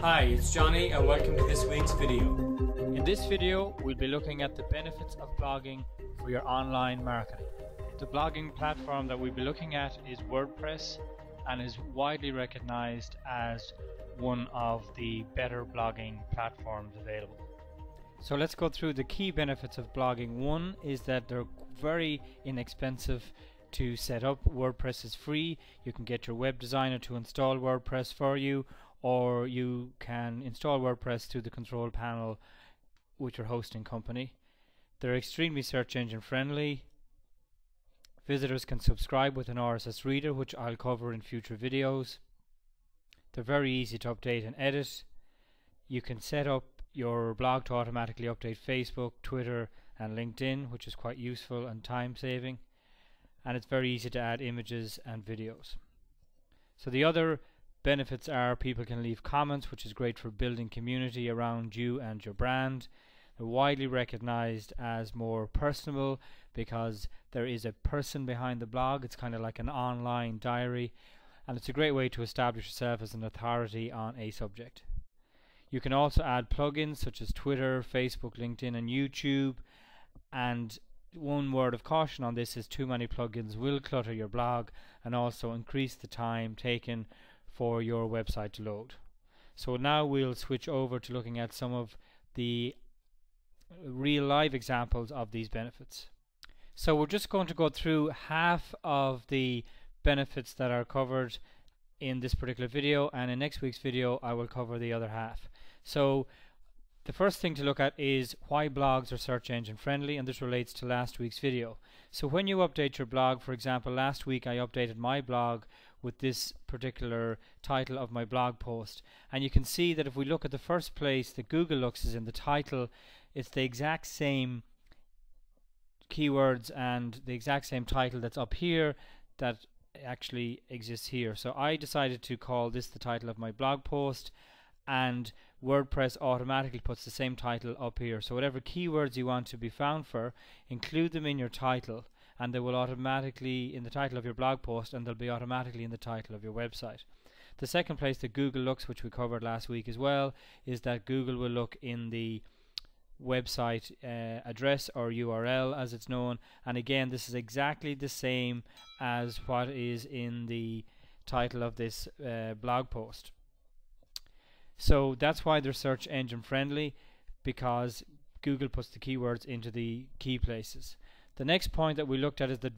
Hi, it's Johnny and welcome to this week's video. In this video, we'll be looking at the benefits of blogging for your online marketing. The blogging platform that we'll be looking at is WordPress and is widely recognized as one of the better blogging platforms available. So let's go through the key benefits of blogging. One is that they're very inexpensive to set up. WordPress is free. You can get your web designer to install WordPress for you, or you can install WordPress through the control panel with your hosting company. They're extremely search engine friendly. Visitors can subscribe with an RSS reader, which I'll cover in future videos. They're very easy to update and edit. You can set up your blog to automatically update Facebook, Twitter and LinkedIn, which is quite useful and time saving. And it's very easy to add images and videos. So the other benefits are people can leave comments, which is great for building community around you and your brand. They're widely recognized as more personable because there is a person behind the blog. It's kind of like an online diary, and it's a great way to establish yourself as an authority on a subject. You can also add plugins such as Twitter, Facebook, LinkedIn and YouTube, and one word of caution on this is too many plugins will clutter your blog and also increase the time taken for your website to load. So now we'll switch over to looking at some of the real live examples of these benefits. So we're just going to go through half of the benefits that are covered in this particular video, and in next week's video I will cover the other half. So the first thing to look at is why blogs are search engine friendly, and this relates to last week's video. So when you update your blog, for example, last week I updated my blog with this particular title of my blog post, and you can see that if we look at the first place that Google looks is in the title. It's the exact same keywords and the exact same title that's up here that actually exists here. So I decided to call this the title of my blog post, and WordPress automatically puts the same title up here. So whatever keywords you want to be found for, include them in your title, and they will automatically in the title of your blog post, and they'll be automatically in the title of your website. The second place that Google looks, which we covered last week as well, is that Google will look in the website address or URL as it's known, and again this is exactly the same as what is in the title of this blog post. So that's why they're search engine friendly, because Google puts the keywords into the key places. The next point that we looked at is that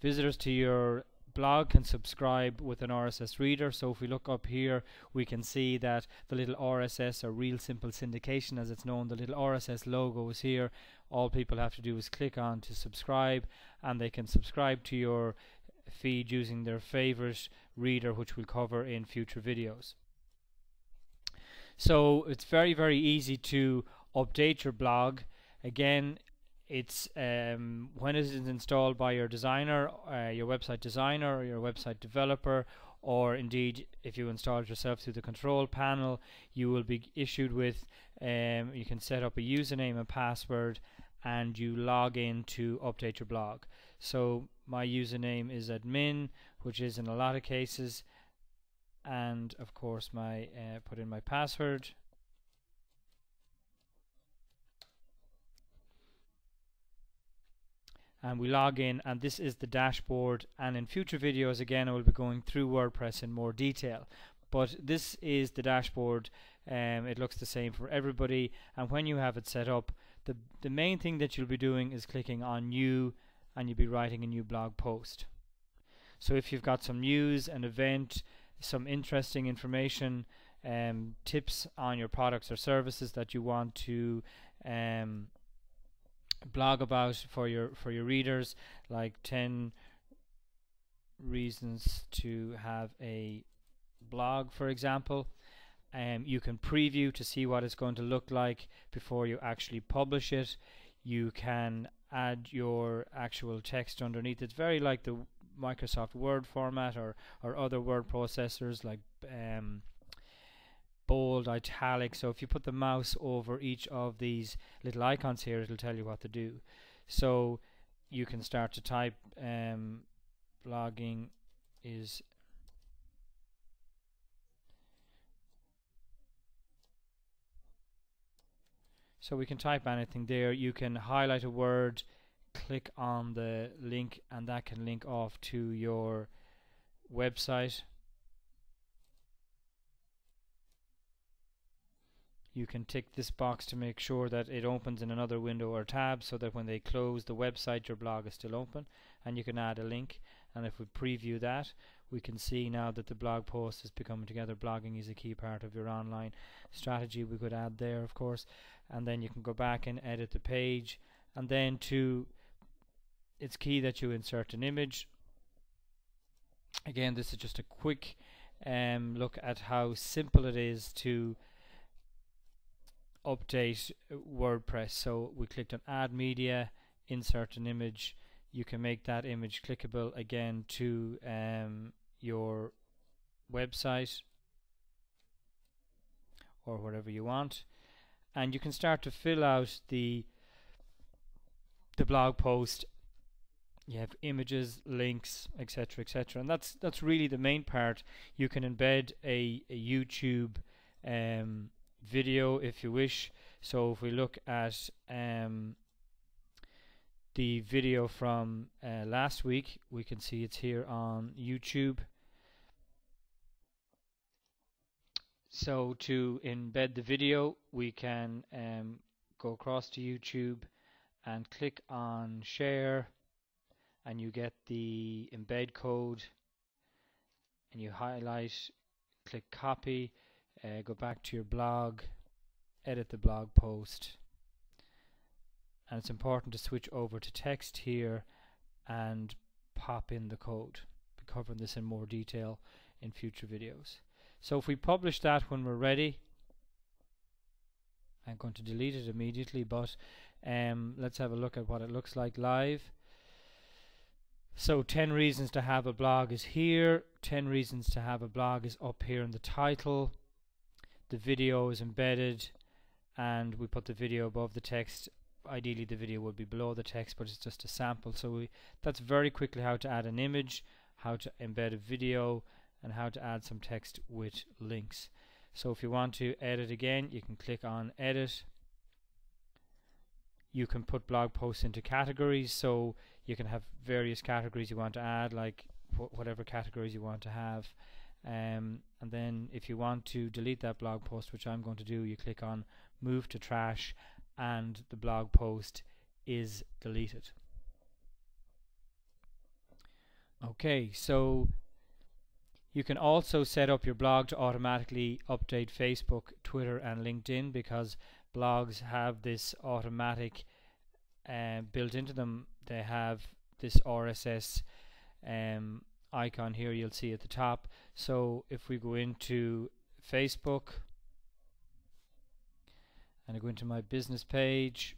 visitors to your blog can subscribe with an RSS reader. So if we look up here, we can see that the little RSS, or Real Simple Syndication as it's known, the little RSS logo is here. All people have to do is click on to subscribe, and they can subscribe to your feed using their favorite reader, which we'll cover in future videos. So it's very, very easy to update your blog. Again, it's when it is installed by your designer, your website designer or your website developer, or indeed if you install it yourself through the control panel, you will be issued with you can set up a username and password, and you log in to update your blog. So my username is admin, which is in a lot of cases, and of course my put in my password. And we log in, and this is the dashboard, and in future videos again I will be going through WordPress in more detail, but this is the dashboard. It looks the same for everybody, and when you have it set up, the main thing that you'll be doing is clicking on new, and you'll be writing a new blog post. So if you've got some news, an event, some interesting information, tips on your products or services that you want to blog about for your readers, like 10 reasons to have a blog, for example. You can preview to see what it's going to look like before you actually publish it. You can add your actual text underneath. It's very like the Microsoft Word format or other word processors like bold, italic. So if you put the mouse over each of these little icons here, it'll tell you what to do. So you can start to type blogging is So we can type anything there. You can highlight a word, click on the link, and that can link off to your website. You can tick this box to make sure that it opens in another window or tab, so that when they close the website, your blog is still open. And you can add a link, and if we preview that, we can see now that the blog post is becoming together. Blogging is a key part of your online strategy. We could add there, of course, and then you can go back and edit the page, and then it's key that you insert an image. Again, this is just a quick look at how simple it is to update WordPress. So we clicked on add media, insert an image. You can make that image clickable again to your website or whatever you want, and you can start to fill out the blog post. You have images, links, etc., etc., and that's really the main part. You can embed a YouTube video if you wish. So if we look at the video from last week, we can see it's here on YouTube. So to embed the video, we can go across to YouTube and click on share, and you get the embed code, and you highlight, click copy, go back to your blog, edit the blog post, and it's important to switch over to text here and pop in the code. We'll be covering this in more detail in future videos. So if we publish that when we're ready, I'm going to delete it immediately, but let's have a look at what it looks like live. So 10 reasons to have a blog is here. 10 reasons to have a blog is up here in the title. The video is embedded, and we put the video above the text. Ideally the video would be below the text, but it's just a sample. So that's very quickly how to add an image, how to embed a video, and how to add some text with links. So if you want to edit again, you can click on edit. You can put blog posts into categories, so you can have various categories you want to add, like whatever categories you want to have. And then if you want to delete that blog post, which I'm going to do, you click on move to trash, and the blog post is deleted. Okay, so you can also set up your blog to automatically update Facebook, Twitter and LinkedIn, because blogs have this automatic built into them. They have this RSS icon here, you'll see at the top. So if we go into Facebook and I go into my business page,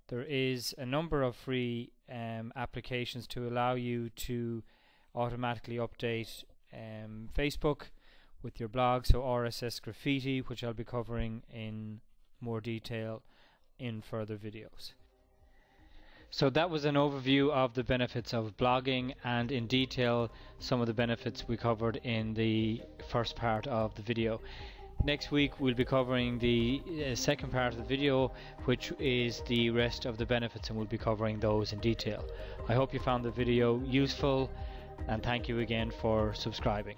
there is a number of free applications to allow you to automatically update Facebook with your blog. So RSS Graffiti, which I'll be covering in more detail in further videos. So that was an overview of the benefits of blogging, and in detail some of the benefits we covered in the first part of the video. Next week we'll be covering the second part of the video, which is the rest of the benefits, and we'll be covering those in detail. I hope you found the video useful, and thank you again for subscribing.